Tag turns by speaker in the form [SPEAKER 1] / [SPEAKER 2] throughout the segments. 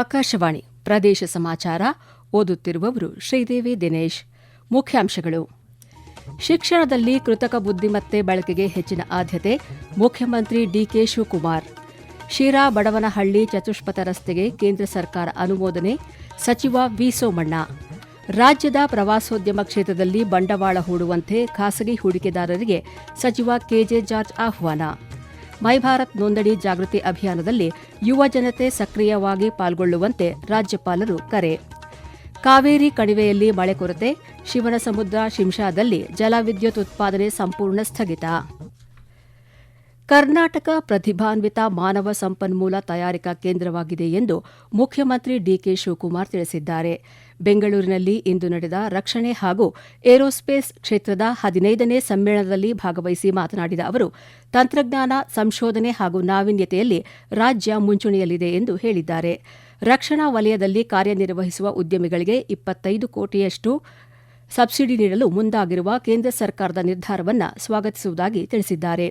[SPEAKER 1] ಆಕಾಶವಾಣಿ ಪ್ರದೇಶ ಸಮಾಚಾರ ಓದುತ್ತಿರುವವರು ಶ್ರೀದೇವಿ ದಿನೇಶ್. ಮುಖ್ಯಾಂಶಗಳು: ಶಿಕ್ಷಣದಲ್ಲಿ ಕೃತಕ ಬುದ್ದಿಮತ್ತೆ ಬಳಕೆಗೆ ಹೆಚ್ಚಿನ ಆದ್ಯತೆ, ಮುಖ್ಯಮಂತ್ರಿ ಡಿಕೆ ಶಿವಕುಮಾರ್. ಶಿರಾ ಬಡವನಹಳ್ಳಿ ಚತುಷ್ಪಥ ರಸ್ತೆಗೆ ಕೇಂದ್ರ ಸರ್ಕಾರ ಅನುಮೋದನೆ, ಸಚಿವ ವಿ ಸೋಮಣ್ಣ. ರಾಜ್ಯದ ಪ್ರವಾಸೋದ್ಯಮ ಕ್ಷೇತ್ರದಲ್ಲಿ ಬಂಡವಾಳ ಹೂಡುವಂತೆ ಖಾಸಗಿ ಹೂಡಿಕೆದಾರರಿಗೆ ಸಚಿವ ಕೆಜೆ ಜಾರ್ಜ್ ಆಹ್ವಾನ. ಮೈಭಾರತ್ ನೋಂದಣಿ ಜಾಗೃತಿ ಅಭಿಯಾನದಲ್ಲಿ ಯುವ ಜನತೆ ಸಕ್ರಿಯವಾಗಿ ಪಾಲ್ಗೊಳ್ಳುವಂತೆ ರಾಜ್ಯಪಾಲರು ಕರೆ. ಕಾವೇರಿ ಕಣಿವೆಯಲ್ಲಿ ಮಳೆ ಕೊರತೆ, ಶಿವನಸಮುದ್ರ ಶಿಂಷಾದಲ್ಲಿ ಜಲವಿದ್ಯುತ್ ಉತ್ಪಾದನೆ ಸಂಪೂರ್ಣ ಸ್ಥಗಿತ. ಕರ್ನಾಟಕ ಪ್ರತಿಭಾನ್ವಿತ ಮಾನವ ಸಂಪನ್ಮೂಲ ತಯಾರಿಕಾ ಕೇಂದ್ರವಾಗಿದೆ ಎಂದು ಮುಖ್ಯಮಂತ್ರಿ ಡಿಕೆ ಶಿವಕುಮಾರ್ ತಿಳಿಸಿದ್ದಾರೆ. ಬೆಂಗಳೂರಿನಲ್ಲಿ ಇಂದು ನಡೆದ ರಕ್ಷಣೆ ಹಾಗೂ ಏರೋಸ್ಪೇಸ್ ಕ್ಷೇತ್ರದ 15ನೇ ಸಮ್ಮೇಳನದಲ್ಲಿ ಭಾಗವಹಿಸಿ ಮಾತನಾಡಿದ ಅವರು, ತಂತ್ರಜ್ಞಾನ, ಸಂಶೋಧನೆ ಹಾಗೂ ನಾವೀನ್ಯತೆಯಲ್ಲಿ ರಾಜ್ಯ ಮುಂಚೂಣಿಯಲ್ಲಿದೆ ಎಂದು ಹೇಳಿದ್ದಾರೆ. ರಕ್ಷಣಾ ವಲಯದಲ್ಲಿ ಕಾರ್ಯನಿರ್ವಹಿಸುವ ಉದ್ಯಮಿಗಳಿಗೆ 25 ಕೋಟಿಯಷ್ಟು ಸಬ್ಸಿಡಿ ನೀಡಲು ಮುಂದಾಗಿರುವ ಕೇಂದ್ರ ಸರ್ಕಾರದ ನಿರ್ಧಾರವನ್ನು ಸ್ವಾಗತಿಸುವುದಾಗಿ ತಿಳಿಸಿದ್ದಾರೆ.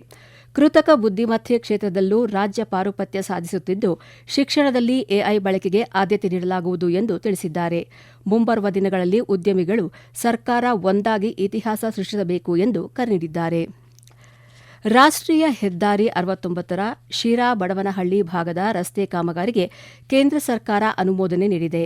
[SPEAKER 1] ಕೃತಕ ಬುದ್ದಿಮತ್ತೆ ಕ್ಷೇತ್ರದಲ್ಲೂ ರಾಜ್ಯ ಪಾರುಪತ್ಯ ಸಾಧಿಸುತ್ತಿದ್ದು, ಶಿಕ್ಷಣದಲ್ಲಿ ಎಐ ಬಳಕೆಗೆ ಆದ್ಯತೆ ನೀಡಲಾಗುವುದು ಎಂದು ತಿಳಿಸಿದ್ದಾರೆ. ಮುಂಬರುವ ದಿನಗಳಲ್ಲಿ ಉದ್ಯಮಿಗಳು ಸರ್ಕಾರ ಒಂದಾಗಿ ಇತಿಹಾಸ ಸೃಷ್ಟಿಸಬೇಕು ಎಂದು ಕರೆ ನೀಡಿದ್ದಾರೆ. ರಾಷ್ಟ್ರೀಯ ಹೆದ್ದಾರಿ 69ರ ಶಿರಾ ಬಡವನಹಳ್ಳಿ ಭಾಗದ ರಸ್ತೆ ಕಾಮಗಾರಿಗೆ ಕೇಂದ್ರ ಸರ್ಕಾರ ಅನುಮೋದನೆ ನೀಡಿದೆ.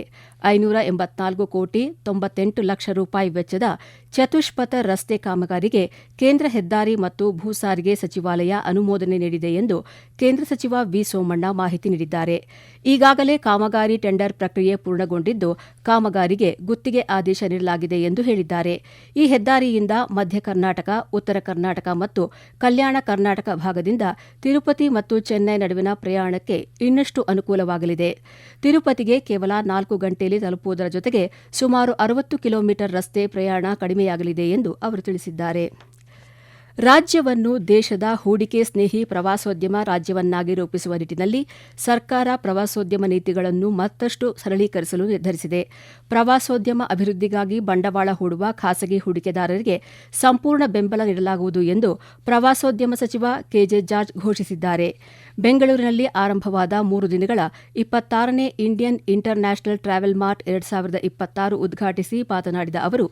[SPEAKER 1] 584 ಕೋಟಿ 98 ಲಕ್ಷ ರೂಪಾಯಿ ವೆಚ್ಚದ ಚತುಷ್ಪಥ ರಸ್ತೆ ಕಾಮಗಾರಿಗೆ ಕೇಂದ್ರ ಹೆದ್ದಾರಿ ಮತ್ತು ಭೂ ಸಾರಿಗೆ ಸಚಿವಾಲಯ ಅನುಮೋದನೆ ನೀಡಿದೆ ಎಂದು ಕೇಂದ್ರ ಸಚಿವ ವಿ ಸೋಮಣ್ಣ ಮಾಹಿತಿ ನೀಡಿದ್ದಾರೆ. ಈಗಾಗಲೇ ಕಾಮಗಾರಿ ಟೆಂಡರ್ ಪ್ರಕ್ರಿಯೆ ಪೂರ್ಣಗೊಂಡಿದ್ದು, ಕಾಮಗಾರಿಗೆ ಗುತ್ತಿಗೆ ಆದೇಶ ನೀಡಲಾಗಿದೆ ಎಂದು ಹೇಳಿದ್ದಾರೆ. ಈ ಹೆದ್ದಾರಿಯಿಂದ ಮಧ್ಯ ಕರ್ನಾಟಕ, ಉತ್ತರ ಕರ್ನಾಟಕ ಮತ್ತು ಕಲ್ಯಾಣ ಕರ್ನಾಟಕ ಭಾಗದಿಂದ ತಿರುಪತಿ ಮತ್ತು ಚೆನ್ನೈ ನಡುವಿನ ಪ್ರಯಾಣಕ್ಕೆ ಇನ್ನಷ್ಟು ಅನುಕೂಲವಾಗಲಿದೆ. ತಿರುಪತಿಗೆ ಕೇವಲ 4 ಗಂಟೆಯಲ್ಲಿ ತಲುಪುವುದರ ಜೊತೆಗೆ ಸುಮಾರು 60 ಕಿಲೋಮೀಟರ್ ರಸ್ತೆ ಪ್ರಯಾಣ ಕಡಿಮೆಯಾಗಲಿದೆ ಎಂದು ಅವರು ತಿಳಿಸಿದ್ದಾರೆ. ರಾಜ್ಯವನ್ನು ದೇಶದ ಹೂಡಿಕೆ ಸ್ನೇಹಿ ಪ್ರವಾಸೋದ್ಯಮ ರಾಜ್ಯವನ್ನಾಗಿ ರೂಪಿಸುವ ನಿಟ್ಟಿನಲ್ಲಿ ಸರ್ಕಾರ ಪ್ರವಾಸೋದ್ಯಮ ನೀತಿಗಳನ್ನು ಮತ್ತಷ್ಟು ಸರಳೀಕರಿಸಲು ನಿರ್ಧರಿಸಿದೆ. ಪ್ರವಾಸೋದ್ಯಮ ಅಭಿವೃದ್ಧಿಗಾಗಿ ಬಂಡವಾಳ ಹೂಡುವ ಖಾಸಗಿ ಹೂಡಿಕೆದಾರರಿಗೆ ಸಂಪೂರ್ಣ ಬೆಂಬಲ ನೀಡಲಾಗುವುದು ಎಂದು ಪ್ರವಾಸೋದ್ಯಮ ಸಚಿವ ಕೆಜೆ ಜಾರ್ಜ್ ಘೋಷಿಸಿದ್ದಾರೆ. ಬೆಂಗಳೂರಿನಲ್ಲಿ ಆರಂಭವಾದ 3 ದಿನಗಳ 26ನೇ Indian international travel mart 2026 ಉದ್ಘಾಟಿಸಿ ಮಾತನಾಡಿದ ಅವರು,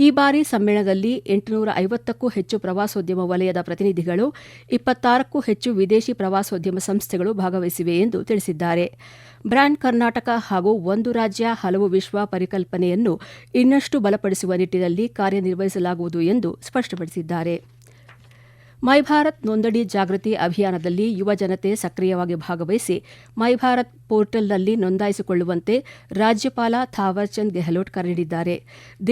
[SPEAKER 1] ಈ ಬಾರಿ ಸಮ್ಮೇಳನದಲ್ಲಿ 850ಕ್ಕೂ ಹೆಚ್ಚು ಪ್ರವಾಸೋದ್ಯಮ ವಲಯದ ಪ್ರತಿನಿಧಿಗಳು, 26ಕ್ಕೂ ಹೆಚ್ಚು ವಿದೇಶಿ ಪ್ರವಾಸೋದ್ಯಮ ಸಂಸ್ಥೆಗಳು ಭಾಗವಹಿಸಿವೆ ಎಂದು ತಿಳಿಸಿದ್ದಾರೆ. ಬ್ರ್ಯಾಂಡ್ ಕರ್ನಾಟಕ ಹಾಗೂ ಒಂದು ರಾಜ್ಯ ಹಲವು ವಿಶ್ವ ಪರಿಕಲ್ಪನೆಯನ್ನು ಇನ್ನಷ್ಟು ಬಲಪಡಿಸುವ ನಿಟ್ಟಿನಲ್ಲಿ ಕಾರ್ಯನಿರ್ವಹಿಸಲಾಗುವುದು ಎಂದು ಸ್ಪಷ್ಟಪಡಿಸಿದ್ದಾರೆ. ಮೈಭಾರತ್ ನೋಂದಣಿ ಜಾಗೃತಿ ಅಭಿಯಾನದಲ್ಲಿ ಯುವ ಜನತೆ ಸಕ್ರಿಯವಾಗಿ ಭಾಗವಹಿಸಿ ಮೈಭಾರತ್ ಪೋರ್ಟಲ್ನಲ್ಲಿ ನೋಂದಾಯಿಸಿಕೊಳ್ಳುವಂತೆ ರಾಜ್ಯಪಾಲ ಥಾವರ್ಚಂದ್ ಗೆಹ್ಲೋಟ್ ಕರೆ ನೀಡಿದ್ದಾರೆ.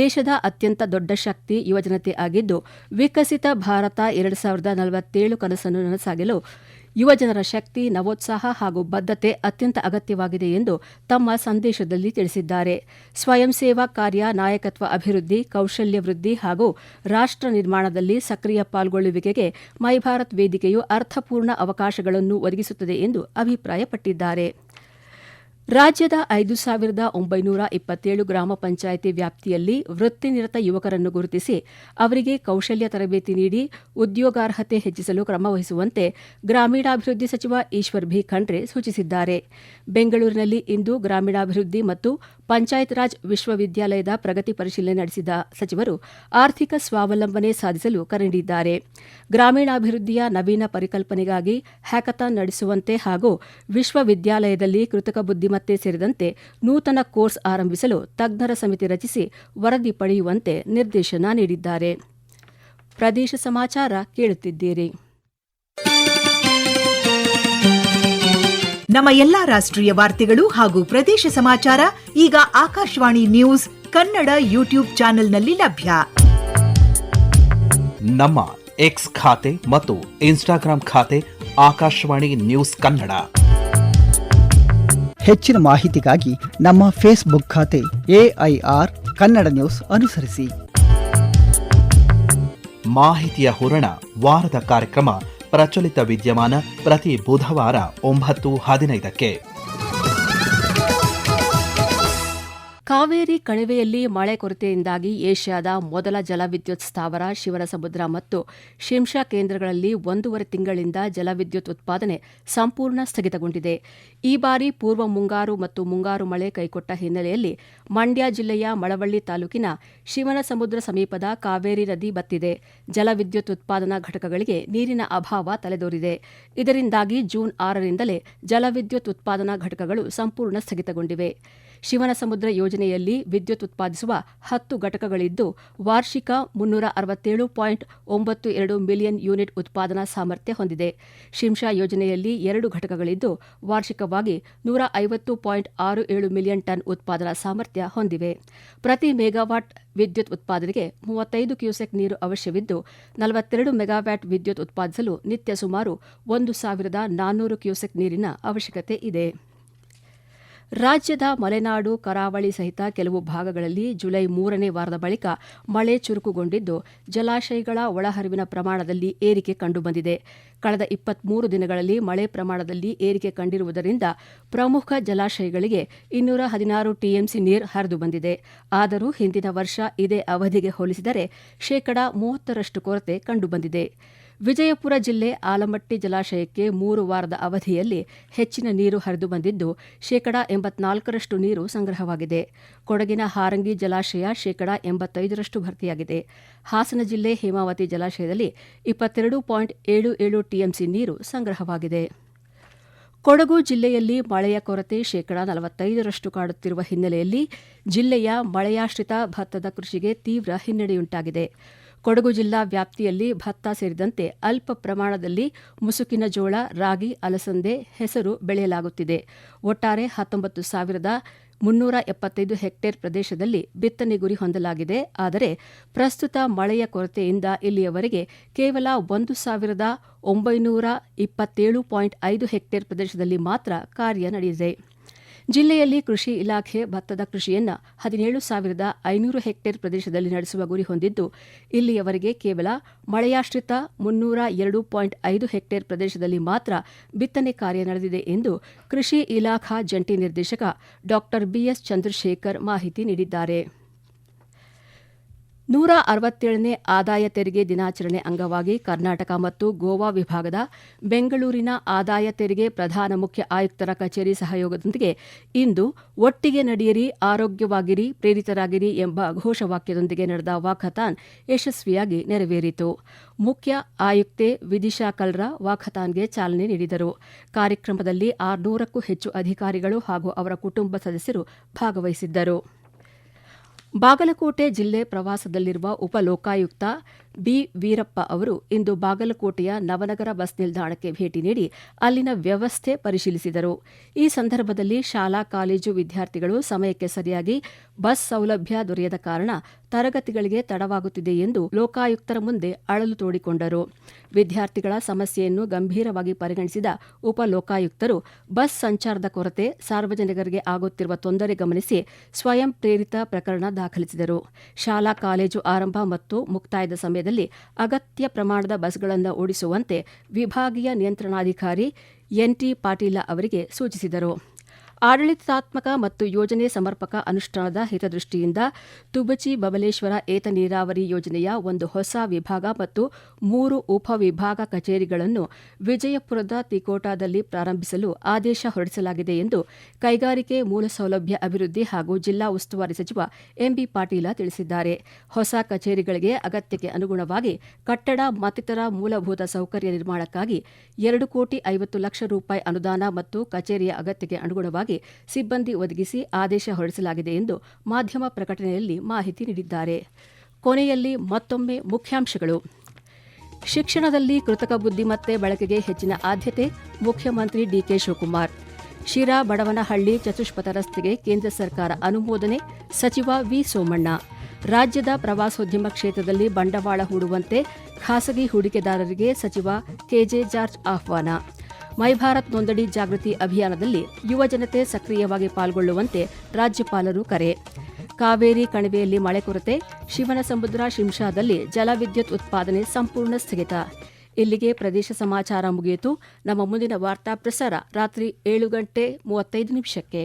[SPEAKER 1] ದೇಶದ ಅತ್ಯಂತ ದೊಡ್ಡ ಶಕ್ತಿ ಯುವಜನತೆ ಆಗಿದ್ದು, ವಿಕಸಿತ ಭಾರತ 2047 ಕನಸನ್ನು ನನಸಾಗಲು ಯುವಜನರ ಶಕ್ತಿ, ನವೋತ್ಸಾಹ ಹಾಗೂ ಬದ್ಧತೆ ಅತ್ಯಂತ ಅಗತ್ಯವಾಗಿದೆ ಎಂದು ತಮ್ಮ ಸಂದೇಶದಲ್ಲಿ ತಿಳಿಸಿದ್ದಾರೆ. ಸ್ವಯಂ ಸೇವಾ ಕಾರ್ಯ, ನಾಯಕತ್ವ ಅಭಿವೃದ್ಧಿ, ಕೌಶಲ್ಯ ವೃದ್ಧಿ ಹಾಗೂ ರಾಷ್ಟ್ರ ನಿರ್ಮಾಣದಲ್ಲಿ ಸಕ್ರಿಯ ಪಾಲ್ಗೊಳ್ಳುವಿಕೆಗೆ ಮೈಭಾರತ್ ವೇದಿಕೆಯು ಅರ್ಥಪೂರ್ಣ ಅವಕಾಶಗಳನ್ನು ಒದಗಿಸುತ್ತದೆ ಎಂದು ಅಭಿಪ್ರಾಯಪಟ್ಟಿದ್ದಾರೆ. ರಾಜ್ಯದ 5,927 ಗ್ರಾಮ ಪಂಚಾಯಿತಿ ವ್ಯಾಪ್ತಿಯಲ್ಲಿ ವೃತ್ತಿನಿರತ ಯುವಕರನ್ನು ಗುರುತಿಸಿ ಅವರಿಗೆ ಕೌಶಲ್ಯ ತರಬೇತಿ ನೀಡಿ ಉದ್ಯೋಗಾರ್ಹತೆ ಹೆಚ್ಚಿಸಲು ಕ್ರಮವಹಿಸುವಂತೆ ಗ್ರಾಮೀಣಾಭಿವೃದ್ಧಿ ಸಚಿವ ಈಶ್ವರ್ ಭಿ ಖಂಡ್ರೆ ಸೂಚಿಸಿದ್ದಾರೆ. ಬೆಂಗಳೂರಿನಲ್ಲಿ ಇಂದು ಗ್ರಾಮೀಣಾಭಿವೃದ್ಧಿ ಮತ್ತು ಪಂಚಾಯತ್ ರಾಜ್ ವಿಶ್ವವಿದ್ಯಾಲಯದ ಪ್ರಗತಿ ಪರಿಶೀಲನೆ ನಡೆಸಿದ ಸಚಿವರು ಆರ್ಥಿಕ ಸ್ವಾವಲಂಬನೆ ಸಾಧಿಸಲು ಕರೆ ನೀಡಿದ್ದಾರೆ. ಗ್ರಾಮೀಣಾಭಿವೃದ್ಧಿಯ ನವೀನ ಪರಿಕಲ್ಪನೆಗಾಗಿ ಹ್ಯಾಕಥಾನ್ ನಡೆಸುವಂತೆ ಹಾಗೂ ವಿಶ್ವವಿದ್ಯಾಲಯದಲ್ಲಿ ಕೃತಕ ಬುದ್ದಿಮತ್ತೆ ಸೇರಿದಂತೆ ನೂತನ ಕೋರ್ಸ್ ಆರಂಭಿಸಲು ತಜ್ಞರ ಸಮಿತಿ ರಚಿಸಿ ವರದಿ ಪಡೆಯುವಂತೆ ನಿರ್ದೇಶನ ನೀಡಿದ್ದಾರೆ. ಪ್ರದೇಶ ಸಮಾಚಾರ ಕೇಳುತ್ತಿದ್ದೀರಿ.
[SPEAKER 2] ನಮ್ಮ ಎಲ್ಲಾ ರಾಷ್ಟ್ರೀಯ ವಾರ್ತೆಗಳು ಹಾಗೂ ಪ್ರದೇಶ ಸಮಾಚಾರ ಈಗ ಆಕಾಶವಾಣಿ ನ್ಯೂಸ್ ಕನ್ನಡ ಯೂಟ್ಯೂಬ್ ಚಾನೆಲ್ನಲ್ಲಿ ಲಭ್ಯ.
[SPEAKER 3] ನಮ್ಮ ಎಕ್ಸ್ ಖಾತೆ ಮತ್ತು ಇನ್ಸ್ಟಾಗ್ರಾಂ ಖಾತೆ ಆಕಾಶವಾಣಿ ನ್ಯೂಸ್ ಕನ್ನಡ.
[SPEAKER 4] ಹೆಚ್ಚಿನ ಮಾಹಿತಿಗಾಗಿ ನಮ್ಮ ಫೇಸ್ಬುಕ್ ಖಾತೆ AIR ಕನ್ನಡ ನ್ಯೂಸ್ ಅನುಸರಿಸಿ.
[SPEAKER 3] ಮಾಹಿತಿಯ ಹೂರಣ ವಾರದ ಕಾರ್ಯಕ್ರಮ ಪ್ರಚಲಿತ ವಿದ್ಯಮಾನ ಪ್ರತಿ ಬುಧವಾರ 9:15ಕ್ಕೆ.
[SPEAKER 1] ಕಾವೇರಿ ಕಣಿವೆಯಲ್ಲಿ ಮಳೆ ಕೊರತೆಯಿಂದಾಗಿ ಏಷ್ಯಾದ ಮೊದಲ ಜಲವಿದ್ಯುತ್ ಸ್ಥಾವರ ಶಿವನಸಮುದ್ರ ಮತ್ತು ಶಿಂಷಾ ಕೇಂದ್ರಗಳಲ್ಲಿ 1.5 ತಿಂಗಳಿಂದ ಜಲವಿದ್ಯುತ್ ಉತ್ಪಾದನೆ ಸಂಪೂರ್ಣ ಸ್ಥಗಿತಗೊಂಡಿದೆ. ಈ ಬಾರಿ ಪೂರ್ವ ಮುಂಗಾರು ಮತ್ತು ಮುಂಗಾರು ಮಳೆ ಕೈಕೊಟ್ಟ ಹಿನ್ನೆಲೆಯಲ್ಲಿ ಮಂಡ್ಯ ಜಿಲ್ಲೆಯ ಮಳವಳ್ಳಿ ತಾಲೂಕಿನ ಶಿವನಸಮುದ್ರ ಸಮೀಪದ ಕಾವೇರಿ ನದಿ ಬತ್ತಿದೆ. ಜಲವಿದ್ಯುತ್ ಉತ್ಪಾದನಾ ಘಟಕಗಳಿಗೆ ನೀರಿನ ಅಭಾವ ತಲೆದೋರಿದೆ. ಇದರಿಂದಾಗಿ ಜೂನ್ 6ರಿಂದಲೇ ಜಲವಿದ್ಯುತ್ ಉತ್ಪಾದನಾ ಘಟಕಗಳು ಸಂಪೂರ್ಣ ಸ್ಥಗಿತಗೊಂಡಿವೆ. ಶಿವನಸಮುದ್ರ ಯೋಜನೆಯಲ್ಲಿ ವಿದ್ಯುತ್ ಉತ್ಪಾದಿಸುವ 10 ಘಟಕಗಳಿದ್ದು ವಾರ್ಷಿಕ 367.92 ಮಿಲಿಯನ್ ಯೂನಿಟ್ ಉತ್ಪಾದನಾ ಸಾಮರ್ಥ್ಯ ಹೊಂದಿದೆ. ಶಿಂಷಾ ಯೋಜನೆಯಲ್ಲಿ 2 ಘಟಕಗಳಿದ್ದು ವಾರ್ಷಿಕವಾಗಿ 150.67 ಮಿಲಿಯನ್ ಟನ್ ಉತ್ಪಾದನಾ ಸಾಮರ್ಥ್ಯ ಹೊಂದಿವೆ. ಪ್ರತಿ ಮೆಗಾವಾಟ್ ವಿದ್ಯುತ್ ಉತ್ಪಾದನೆಗೆ 35 ಕ್ಯೂಸೆಕ್ ನೀರು ಅವಶ್ಯವಿದ್ದು 42 ಮೆಗಾವ್ಯಾಟ್ ವಿದ್ಯುತ್ ಉತ್ಪಾದಿಸಲು ನಿತ್ಯ ಸುಮಾರು 1,400 ಕ್ಯೂಸೆಕ್ ನೀರಿನ ಅವಶ್ಯಕತೆ ಇದೆ. ರಾಜ್ಯದ ಮಲೆನಾಡು, ಕರಾವಳಿ ಸಹಿತ ಕೆಲವು ಭಾಗಗಳಲ್ಲಿ ಜುಲೈ 3ನೇ ವಾರದ ಬಳಿಕ ಮಳೆ ಚುರುಕುಗೊಂಡಿದ್ದು ಜಲಾಶಯಗಳ ಒಳಹರಿವಿನ ಪ್ರಮಾಣದಲ್ಲಿ ಏರಿಕೆ ಕಂಡುಬಂದಿದೆ. ಕಳೆದ 23 ದಿನಗಳಲ್ಲಿ ಮಳೆ ಪ್ರಮಾಣದಲ್ಲಿ ಏರಿಕೆ ಕಂಡಿರುವುದರಿಂದ ಪ್ರಮುಖ ಜಲಾಶಯಗಳಿಗೆ 216 ಟಿಎಂಸಿ ನೀರು ಹರಿದು ಬಂದಿದೆ. ಆದರೂ ಹಿಂದಿನ ವರ್ಷ ಇದೇ ಅವಧಿಗೆ ಹೋಲಿಸಿದರೆ ಶೇಕಡಾ 30ರಷ್ಟು ಕೊರತೆ ಕಂಡುಬಂದಿದೆ. ವಿಜಯಪುರ ಜಿಲ್ಲೆ ಆಲಮಟ್ಟಿ ಜಲಾಶಯಕ್ಕೆ 3 ವಾರದ ಅವಧಿಯಲ್ಲಿ ಹೆಚ್ಚಿನ ನೀರು ಹರಿದು ಬಂದಿದ್ದು ಶೇಕಡಾ 84ರಷ್ಟು ನೀರು ಸಂಗ್ರಹವಾಗಿದೆ. ಕೊಡಗಿನ ಹಾರಂಗಿ ಜಲಾಶಯ ಶೇಕಡಾ 85ರಷ್ಟು ಭರ್ತಿಯಾಗಿದೆ. ಹಾಸನ ಜಿಲ್ಲೆ ಹೇಮಾವತಿ ಜಲಾಶಯದಲ್ಲಿ 22.77 ಟಿಎಂಸಿ ನೀರು ಸಂಗ್ರಹವಾಗಿದೆ. ಕೊಡಗು ಜಿಲ್ಲೆಯಲ್ಲಿ ಮಳೆಯ ಕೊರತೆ ಶೇಕಡಾ 45ರಷ್ಟು ಕಾಡುತ್ತಿರುವ ಹಿನ್ನೆಲೆಯಲ್ಲಿ ಜಿಲ್ಲೆಯ ಮಳೆಯಾಶ್ರಿತ ಭತ್ತದ ಕೃಷಿಗೆ ತೀವ್ರ ಹಿನ್ನಡೆಯುಂಟಾಗಿದೆ. ಕೊಡಗು ಜಿಲ್ಲಾ ವ್ಯಾಪ್ತಿಯಲ್ಲಿ ಭತ್ತ ಸೇರಿದಂತೆ ಅಲ್ಪ ಪ್ರಮಾಣದಲ್ಲಿ ಮುಸುಕಿನ ಜೋಳ, ರಾಗಿ, ಅಲಸಂದೆ, ಹೆಸರು ಬೆಳೆಯಲಾಗುತ್ತಿದೆ. ಒಟ್ಟಾರೆ 19,375 ಹೆಕ್ಟೇರ್ ಪ್ರದೇಶದಲ್ಲಿ ಬಿತ್ತನೆ ಗುರಿ ಹೊಂದಲಾಗಿದೆ. ಆದರೆ ಪ್ರಸ್ತುತ ಮಳೆಯ ಕೊರತೆಯಿಂದ ಇಲ್ಲಿಯವರೆಗೆ ಕೇವಲ 1,927.5 ಹೆಕ್ಟೇರ್ ಪ್ರದೇಶದಲ್ಲಿ ಮಾತ್ರ ಕಾರ್ಯ ನಡೆದಿದೆ. ಜಿಲ್ಲೆಯಲ್ಲಿ ಕೃಷಿ ಇಲಾಖೆ ಭತ್ತದ ಕೃಷಿಯನ್ನು 17,500 ಹೆಕ್ಟೇರ್ ಪ್ರದೇಶದಲ್ಲಿ ನಡೆಸುವ ಗುರಿ ಹೊಂದಿದ್ದು ಇಲ್ಲಿಯವರೆಗೆ ಕೇವಲ ಮಳೆಯಾಶ್ರಿತ 302.5 ಹೆಕ್ಟೇರ್ ಪ್ರದೇಶದಲ್ಲಿ ಮಾತ್ರ ಬಿತ್ತನೆ ಕಾರ್ಯ ನಡೆದಿದೆ ಎಂದು ಕೃಷಿ ಇಲಾಖಾ ಜಂಟಿ ನಿರ್ದೇಶಕ ಡಾ ಬಿಎಸ್ ಚಂದ್ರಶೇಖರ್ ಮಾಹಿತಿ ನೀಡಿದ್ದಾರೆ. 167ನೇ ಆದಾಯ ತೆರಿಗೆ ದಿನಾಚರಣೆ ಅಂಗವಾಗಿ ಕರ್ನಾಟಕ ಮತ್ತು ಗೋವಾ ವಿಭಾಗದ ಬೆಂಗಳೂರಿನ ಆದಾಯ ತೆರಿಗೆ ಪ್ರಧಾನ ಮುಖ್ಯ ಆಯುಕ್ತರ ಕಚೇರಿ ಸಹಯೋಗದೊಂದಿಗೆ ಇಂದು ಒಟ್ಟಿಗೆ ನಡೆಯಿರಿ, ಆರೋಗ್ಯವಾಗಿರಿ, ಪ್ರೇರಿತರಾಗಿರಿ ಎಂಬ ಘೋಷವಾಕ್ಯದೊಂದಿಗೆ ನಡೆದ ವಾಕಥಾನ್ ಯಶಸ್ವಿಯಾಗಿ ನೆರವೇರಿತು. ಮುಖ್ಯ ಆಯುಕ್ತೆ ವಿದಿಶಾ ಕಲ್ರಾ ವಾಕಥಾನ್ಗೆ ಚಾಲನೆ ನೀಡಿದರು. ಕಾರ್ಯಕ್ರಮದಲ್ಲಿ 600ಕ್ಕೂ ಹೆಚ್ಚು ಅಧಿಕಾರಿಗಳು ಹಾಗೂ ಅವರ ಕುಟುಂಬ ಸದಸ್ಯರು ಭಾಗವಹಿಸಿದ್ದರು. ಬಾಗಲಕೋಟೆ ಜಿಲ್ಲೆ ಪ್ರವಾಸದಲ್ಲಿರುವ ಉಪಲೋಕಾಯುಕ್ತ ಬಿ ವೀರಪ್ಪ ಅವರು ಇಂದು ಬಾಗಲಕೋಟೆಯ ನವನಗರ ಬಸ್ ನಿಲ್ದಾಣಕ್ಕೆ ಭೇಟಿ ನೀಡಿ ಅಲ್ಲಿನ ವ್ಯವಸ್ಥೆ ಪರಿಶೀಲಿಸಿದರು. ಈ ಸಂದರ್ಭದಲ್ಲಿ ಶಾಲಾ ಕಾಲೇಜು ವಿದ್ಯಾರ್ಥಿಗಳು ಸಮಯಕ್ಕೆ ಸರಿಯಾಗಿ ಬಸ್ ಸೌಲಭ್ಯ ದೊರೆಯದ ಕಾರಣ ತರಗತಿಗಳಿಗೆ ತಡವಾಗುತ್ತಿದೆ ಎಂದು ಲೋಕಾಯುಕ್ತರ ಮುಂದೆ ಅಳಲು ತೋಡಿಕೊಂಡರು. ವಿದ್ಯಾರ್ಥಿಗಳ ಸಮಸ್ಯೆಯನ್ನು ಗಂಭೀರವಾಗಿ ಪರಿಗಣಿಸಿದ ಉಪಲೋಕಾಯುಕ್ತರು ಬಸ್ ಸಂಚಾರದ ಕೊರತೆ, ಸಾರ್ವಜನಿಕರಿಗೆ ಆಗುತ್ತಿರುವ ತೊಂದರೆ ಗಮನಿಸಿ ಸ್ವಯಂ ಪ್ರೇರಿತ ಪ್ರಕರಣ ದಾಖಲಿಸಿದರು. ಶಾಲಾ ಕಾಲೇಜು ಆರಂಭ ಮತ್ತು ಮುಕ್ತಾಯದ ಸಮಯದಲ್ಲಿ ಅಗತ್ಯ ಪ್ರಮಾಣದ ಬಸ್ಗಳನ್ನು ಓಡಿಸುವಂತೆ ವಿಭಾಗೀಯ ನಿಯಂತ್ರಣಾಧಿಕಾರಿ ಎನ್ಟಿ ಪಾಟೀಲ ಅವರಿಗೆ ಸೂಚಿಸಿದರು. ಆಡಳಿತಾತ್ಮಕ ಮತ್ತು ಯೋಜನೆ ಸಮರ್ಪಕ ಅನುಷ್ಠಾನದ ಹಿತದೃಷ್ಟಿಯಿಂದ ತುಬಚಿ ಬಬಲೇಶ್ವರ ಏತ ನೀರಾವರಿ ಯೋಜನೆಯ ಒಂದು ಹೊಸ ವಿಭಾಗ ಮತ್ತು 3 ಉಪವಿಭಾಗ ಕಚೇರಿಗಳನ್ನು ವಿಜಯಪುರದ ತಿಕೋಟಾದಲ್ಲಿ ಪ್ರಾರಂಭಿಸಲು ಆದೇಶ ಹೊರಡಿಸಲಾಗಿದೆ ಎಂದು ಕೈಗಾರಿಕೆ ಮೂಲಸೌಲಭ್ಯ ಅಭಿವೃದ್ಧಿ ಹಾಗೂ ಜಿಲ್ಲಾ ಉಸ್ತುವಾರಿ ಸಚಿವ ಎಂಬಿ ಪಾಟೀಲ ತಿಳಿಸಿದ್ದಾರೆ. ಹೊಸ ಕಚೇರಿಗಳಿಗೆ ಅಗತ್ಯಕ್ಕೆ ಅನುಗುಣವಾಗಿ ಕಟ್ಟಡ ಮತ್ತಿತರ ಮೂಲಭೂತ ಸೌಕರ್ಯ ನಿರ್ಮಾಣಕ್ಕಾಗಿ 2,50,00,000 ರೂಪಾಯಿ ಅನುದಾನ ಮತ್ತು ಕಚೇರಿಯ ಅಗತ್ಯಕ್ಕೆ ಅನುಗುಣವಾಗಿ ಸಿಬ್ಬಂದಿ ಒದಗಿಸಿ ಆದೇಶ ಹೊರಡಿಸಲಾಗಿದೆ ಎಂದು ಮಾಧ್ಯಮ ಪ್ರಕಟಣೆಯಲ್ಲಿ ಮಾಹಿತಿ ನೀಡಿದ್ದಾರೆ. ಕೊನೆಯಲ್ಲಿ ಮತ್ತೊಮ್ಮೆ ಮುಖ್ಯಾಂಶಗಳು. ಶಿಕ್ಷಣದಲ್ಲಿ ಕೃತಕ ಬುದ್ದಿಮತ್ತೆ ಬಳಕೆಗೆ ಹೆಚ್ಚಿನ ಆದ್ಯತೆ, ಮುಖ್ಯಮಂತ್ರಿ ಡಿಕೆ ಶಿವಕುಮಾರ್. ಶಿರಾ ಬಡವನಹಳ್ಳಿ ಚತುಷ್ಪಥ ರಸ್ತೆಗೆ ಕೇಂದ್ರ ಸರ್ಕಾರ ಅನುಮೋದನೆ, ಸಚಿವ ವಿ ಸೋಮಣ್ಣ. ರಾಜ್ಯದ ಪ್ರವಾಸೋದ್ಯಮ ಕ್ಷೇತ್ರದಲ್ಲಿ ಬಂಡವಾಳ ಹೂಡುವಂತೆ ಖಾಸಗಿ ಹೂಡಿಕೆದಾರರಿಗೆ ಸಚಿವ ಕೆಜೆ ಜಾರ್ಜ್ ಆಹ್ವಾನ. ಮೈ ಭಾರತ್ ನೋಂದಣಿ ಜಾಗೃತಿ ಅಭಿಯಾನದಲ್ಲಿ ಯುವಜನತೆ ಸಕ್ರಿಯವಾಗಿ ಪಾಲ್ಗೊಳ್ಳುವಂತೆ ರಾಜ್ಯಪಾಲರು ಕರೆ. ಕಾವೇರಿ ಕಣಿವೆಯಲ್ಲಿ ಮಳೆ ಕೊರತೆ, ಶಿವನಸಮುದ್ರ ಶಿಂಷಾದಲ್ಲಿ ಜಲವಿದ್ಯುತ್ ಉತ್ಪಾದನೆ ಸಂಪೂರ್ಣ ಸ್ಥಗಿತ. ಇಲ್ಲಿಗೆ ಪ್ರದೇಶ ಸಮಾಚಾರ ಮುಗಿಯಿತು. ನಮ್ಮ ಮುಂದಿನ ವಾರ್ತಾ ಪ್ರಸಾರ ರಾತ್ರಿ 7:35 ನಿಮಿಷಕ್ಕೆ.